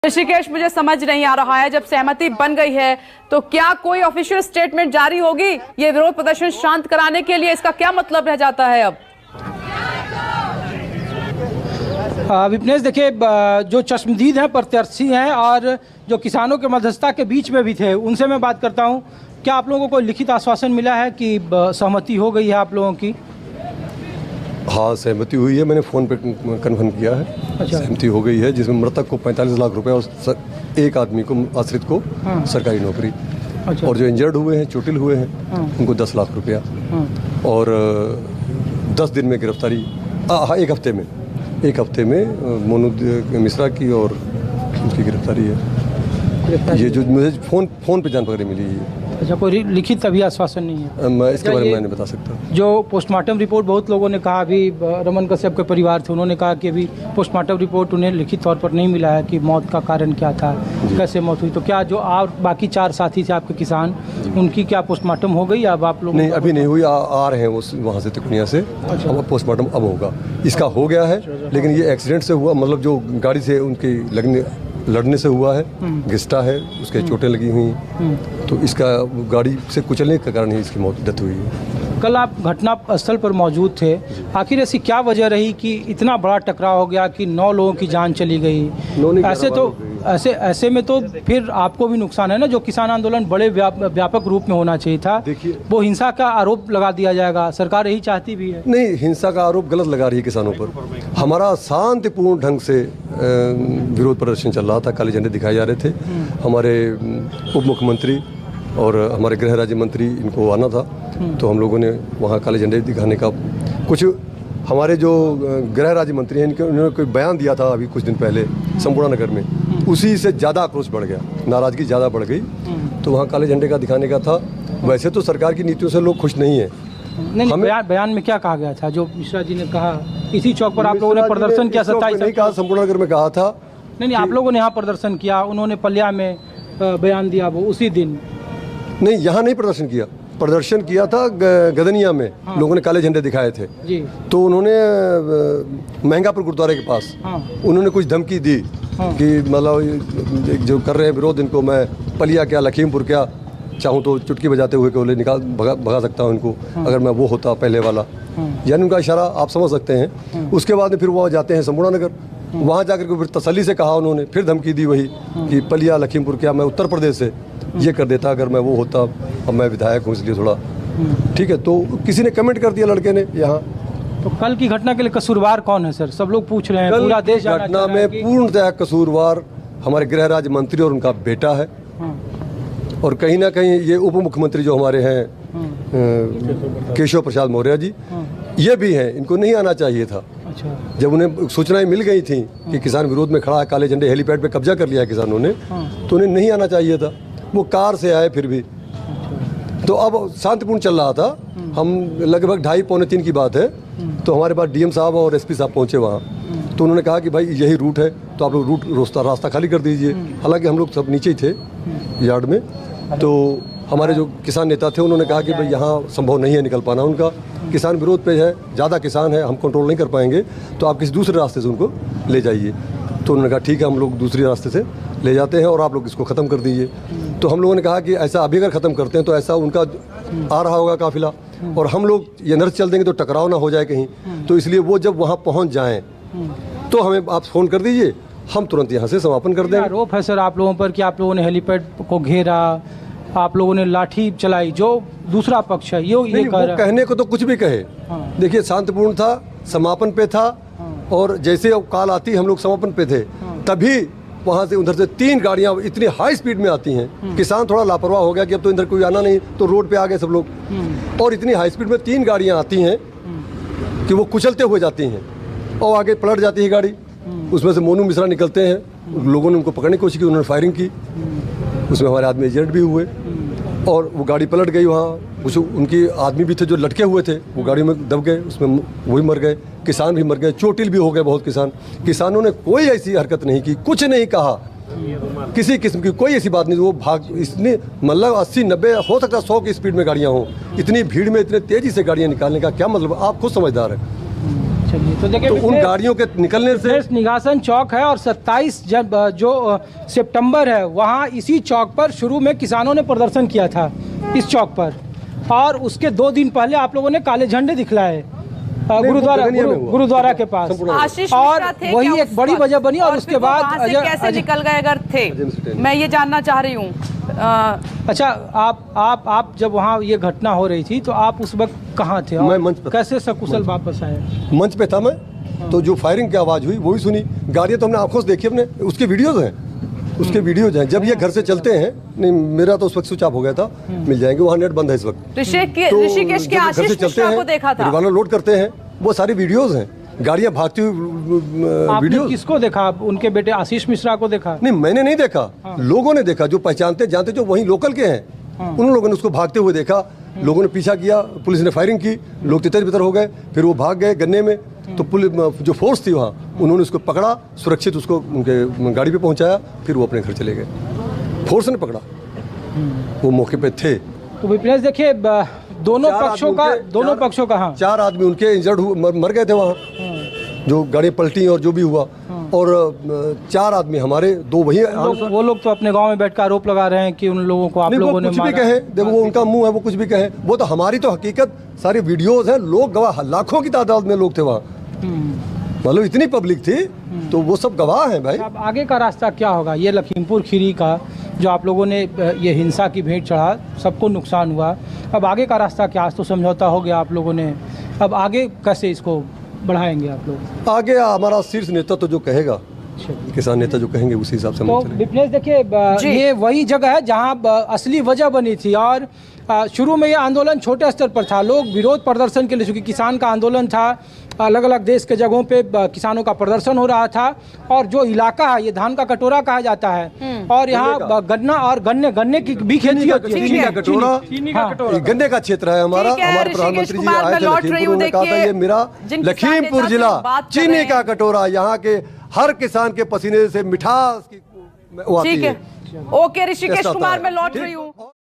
ऋषिकेश, मुझे समझ नहीं आ रहा है, जब सहमति बन गई है तो क्या कोई ऑफिशियल स्टेटमेंट जारी होगी ये विरोध प्रदर्शन शांत कराने के लिए? इसका क्या मतलब रह जाता है अब? विपनेश, देखिए, जो चश्मदीद हैं, प्रत्याशी हैं और जो किसानों के मध्यस्थता के बीच में भी थे, उनसे मैं बात करता हूं। क्या आप लोगों को लिखित आश्वासन मिला है कि सहमति हो गई है आप लोगों की? हाँ, सहमति हुई है। मैंने फ़ोन पे कन्फर्म किया है। अच्छा। सहमति हो गई है, जिसमें मृतक को 45 लाख रुपए और एक आदमी को, आश्रित को, सरकारी नौकरी। अच्छा। और जो इंजर्ड हुए हैं, चोटिल हुए हैं, उनको 10 लाख रुपया और 10 दिन में गिरफ्तारी। एक हफ्ते में मोनू मिश्रा की और उनकी गिरफ्तारी है। ये जो मुझे फ़ोन पे जानकारी मिली है। अच्छा, कोई लिखित अभी आश्वासन नहीं है? मैं इसके बारे में मैं नहीं बता सकता। जो पोस्टमार्टम रिपोर्ट, बहुत लोगों ने कहा, अभी रमन कश्यप के परिवार थे, उन्होंने कहा कि अभी पोस्टमार्टम रिपोर्ट उन्हें लिखित तौर पर नहीं मिला है कि मौत का कारण क्या था, कैसे मौत हुई। तो क्या जो और बाकी 4 साथी थे आपके किसान, उनकी क्या पोस्टमार्टम हो गई? अब आप लोग? नहीं, अभी नहीं हुई। आ रहे हैं वो वहाँ से, तिकोनिया से। अच्छा। अब पोस्टमार्टम अब होगा। इसका हो गया है, लेकिन ये एक्सीडेंट से हुआ, मतलब जो गाड़ी से उनकी लड़ने से हुआ है, घिसटा है, उसके चोटें लगी हुई, तो इसका गाड़ी से कुचलने के कारण ही इसकी डेथ हुई है। कल आप घटना स्थल पर मौजूद थे, आखिर ऐसी क्या वजह रही कि इतना बड़ा टकराव हो गया कि 9 लोगों की जान चली गई? ऐसे में तो फिर आपको भी नुकसान है ना। जो किसान आंदोलन बड़े व्यापक रूप में होना चाहिए था, वो हिंसा का आरोप लगा दिया जाएगा। सरकार यही चाहती भी है। नहीं, हिंसा का आरोप गलत लगा रही है किसानों पर। हमारा शांतिपूर्ण ढंग से विरोध प्रदर्शन चल रहा था, काले झंडे दिखाए जा रहे थे। हमारे उप मुख्यमंत्री और हमारे गृह राज्य मंत्री, इनको आना था, तो हम लोगों ने वहाँ काले झंडे दिखाने का कुछ, हमारे जो गृह राज्य मंत्री हैं, उन्होंने कोई बयान दिया था अभी कुछ दिन पहले संपूर्ण नगर में, उसी से ज़्यादा आक्रोश बढ़ गया, नाराज़गी ज़्यादा बढ़ गई, तो वहाँ काले झंडे का दिखाने का था। वैसे तो सरकार की नीतियों से लोग खुश नहीं हैं। नहीं, बयान में क्या कहा गया था? जो मिश्रा जी ने कहा, इसी चौक पर आप लोगों ने प्रदर्शन किया, 27 नहीं कहा, संपूर्ण नगर में कहा था। नहीं, आप लोगों ने यहाँ प्रदर्शन किया, उन्होंने पलिया में बयान दिया वो उसी दिन। नहीं, यहाँ नहीं प्रदर्शन किया। प्रदर्शन किया था गदनिया में। लोगों ने काले झंडे दिखाए थे जी। तो उन्होंने महंगापुर गुरुद्वारे के पास उन्होंने कुछ धमकी दी कि मतलब जो कर रहे हैं विरोध, इनको मैं पलिया क्या, लखीमपुर क्या, चाहूँ तो चुटकी बजाते हुए केवल भगा सकता हूँ इनको, अगर मैं वो होता पहले वाला। यानी उनका इशारा आप समझ सकते हैं। उसके बाद में फिर वहाँ जाते हैं संपूर्ण नगर, वहाँ जाकर के फिर तसल्ली से कहा उन्होंने, फिर धमकी दी वही कि पलिया लखीमपुर क्या, मैं उत्तर प्रदेश से ये कर देता अगर मैं वो होता, अब मैं विधायक हूँ इसलिए थोड़ा ठीक है। तो किसी ने कमेंट कर दिया लड़के ने यहाँ। तो कल की घटना के लिए कसूरवार कौन है सर? सब लोग पूछ रहे हैं, पूरा देश घटना में पूर्णतः कसूरवार हमारे गृह राज्य मंत्री और उनका बेटा है। और कहीं ना कहीं ये उप मुख्यमंत्री जो हमारे हैं केशव प्रसाद मौर्य जी, ये भी हैं। इनको नहीं आना चाहिए था। अच्छा। जब उन्हें सूचनाएं मिल गई थी कि किसान विरोध में खड़ा है, काले झंडे, हेलीपैड पे कब्जा कर लिया है किसानों ने, तो उन्हें नहीं आना चाहिए था। वो कार से आए फिर भी। तो अब शांतिपूर्ण चल रहा था। हम लगभग 2:30-3 की बात है, तो हमारे पास डीएम साहब और एसपी साहब पहुंचे वहाँ। तो उन्होंने कहा कि भाई यही रूट है, तो आप लोग रास्ता खाली कर दीजिए। हालांकि हम लोग सब नीचे ही थे यार्ड में। तो हमारे जो किसान नेता थे उन्होंने कहा कि भाई यहाँ संभव नहीं है निकल पाना, उनका किसान विरोध पे है, ज़्यादा किसान है, हम कंट्रोल नहीं कर पाएंगे, तो आप किसी दूसरे रास्ते से उनको ले जाइए। तो उन्होंने कहा ठीक है, हम लोग दूसरे रास्ते से ले जाते हैं और आप लोग इसको ख़त्म कर दीजिए। तो हम लोगों ने कहा कि ऐसा अभी अगर ख़त्म करते हैं तो ऐसा उनका आ रहा होगा काफिला, और हम लोग ये नर्स चल देंगे तो टकराव ना हो जाए कहीं। तो इसलिए वो जब वहाँ पहुँच जाएँ तो हमें आप फ़ोन कर दीजिए, हम तुरंत यहाँ से समापन कर देंगे। आरोप है सर आप लोगों पर कि आप लोगों ने हेलीपैड को घेरा, आप लोगों ने लाठी चलाई, जो दूसरा पक्ष है ये कहने को तो कुछ भी कहे। देखिए, शांतिपूर्ण था, समापन पे था, और जैसे कॉल आती हम लोग समापन पे थे, तभी वहाँ से उधर से 3 गाड़ियाँ इतनी हाई स्पीड में आती हैं। किसान थोड़ा लापरवाह हो गया कि अब तो इधर कोई आना नहीं, तो रोड पे आ गए सब लोग। और इतनी हाई स्पीड में 3 गाड़ियाँ आती हैं कि वो कुचलते हुए जाती हैं और आगे पलट जाती है गाड़ी। उसमें से मोनू मिश्रा निकलते हैं, लोगों ने उनको पकड़ने की कोशिश की, उन्होंने फायरिंग की, उसमें हमारे आदमी इंजर्ड भी हुए और वो गाड़ी पलट गई। वहाँ कुछ उनके आदमी भी थे जो लटके हुए थे, वो गाड़ी में दब गए, उसमें वही मर गए, किसान भी मर गए, चोटिल भी हो गए बहुत किसान। किसानों ने कोई ऐसी हरकत नहीं की, कुछ नहीं कहा, किसी किस्म की कोई ऐसी बात नहीं। वो भाग, इसने मतलब 80-90 हो सकता है 100 की स्पीड में गाड़ियाँ हों। इतनी भीड़ में इतने तेज़ी से गाड़ियाँ निकालने का क्या मतलब? आप खुद समझदार हैं। चलिए, तो देखिए तो उन गाड़ियों के निकलने से निगासन चौक है और 27 जब जो सितंबर है वहाँ इसी चौक पर शुरू में किसानों ने प्रदर्शन किया था इस चौक पर, और उसके 2 दिन पहले आप लोगों ने काले झंडे दिखलाए गुरुद्वारा के पास, आशीष और मिश्रा थे वही क्या एक उस बड़ी वक्त? वजह बनी। और फिर उसके वो बाद वहाँ से कैसे निकल गए अगर थे, मैं ये जानना चाह रही हूँ। अच्छा, आप जब वहाँ ये घटना हो रही थी तो आप उस वक्त कहाँ थे? मैं मंच पर, कैसे सकुशल वापस आए? मंच पे था मैं, तो जो फायरिंग की आवाज़ हुई वही सुनी। गाड़ियाँ तो हमने आंखों से देखी, अपने उसके वीडियोज़ हैं, उसके वीडियोज हैं। जब ये घर से चलते हैं, नहीं मेरा तो उस वक्त स्विच ऑफ हो गया था, मिल जाएंगे, वहाँ नेट बंद है इस वक्त। ऋषिकेश के आशीष मिश्रा को देखा था, परिवार लोड करते हैं, वो सारी वीडियोज हैं, गाड़ियाँ भागती हुई वीडियो। किसको देखा? उनके बेटे आशीष मिश्रा को देखा? नहीं, मैंने नहीं देखा, लोगों ने देखा, जो पहचानते जानते, जो वहीं लोकल के हैं, उन लोगों ने उसको भागते हुए देखा। लोगों ने पीछा किया, पुलिस ने फायरिंग की, लोग तितर बितर हो गए, फिर वो भाग गए गन्ने में। तो पुलिस जो फोर्स थी वहाँ, उन्होंने उसको पकड़ा, सुरक्षित उसको उनके गाड़ी पे पहुँचाया, फिर वो अपने घर चले गए। फोर्स ने पकड़ा, वो मौके पे थे। तो विप्लेश देखिए, दोनों पक्षों का हाँ 4 आदमी उनके इंजर्ड मर गए थे वहाँ, जो गाड़ी पलटी और जो भी हुआ, और 4 आदमी हमारे, 2 वही। वो लोग तो अपने गांव में बैठकर आरोप लगा रहे हैं कि उन लोगों को आप लोगों ने कुछ भी कहे, देखो वो उनका मुंह है, वो कुछ भी कहे, वो तो हमारी तो हकीकत सारी वीडियोज हैं, लोग गवाह, लाखों की तादाद में लोग थे वहाँ, मतलब इतनी पब्लिक थी, तो वो सब गवाह हैं भाई। अब आगे का रास्ता क्या होगा? ये लखीमपुर खीरी का जो आप लोगों ने ये हिंसा की भेंट चढ़ा, सबको नुकसान हुआ, अब आगे का रास्ता क्या? आज तो समझौता हो गया आप लोगों ने, अब आगे कैसे इसको बढ़ाएंगे आप लोग? आगे हमारा शीर्ष नेता तो जो कहेगा, किसान नेता जो कहेंगे उसी हिसाब से हम तो चलेंगे। विप्लेश देखिए, ये वही जगह है जहाँ असली वजह बनी थी, और शुरू में ये आंदोलन छोटे स्तर पर था, लोग विरोध प्रदर्शन के लिए, चूँकि किसान का आंदोलन था, अलग अलग देश के जगहों पे किसानों का प्रदर्शन हो रहा था, और जो इलाका है ये धान का कटोरा कहा जाता है, और यहाँ गन्ना और गन्ने की भी खेती होती है, चीनी का कटोरा, गन्ने का क्षेत्र है हमारा। हमारे प्रधानमंत्री जी आए थे लखीमपुर में, कहा था ये मेरा लखीमपुर जिला चीनी का कटोरा, यहाँ के हर किसान के पसीने से मिठास की वो आती है। ओके ऋषिकेश कुमार, मैं लौट रही हूँ।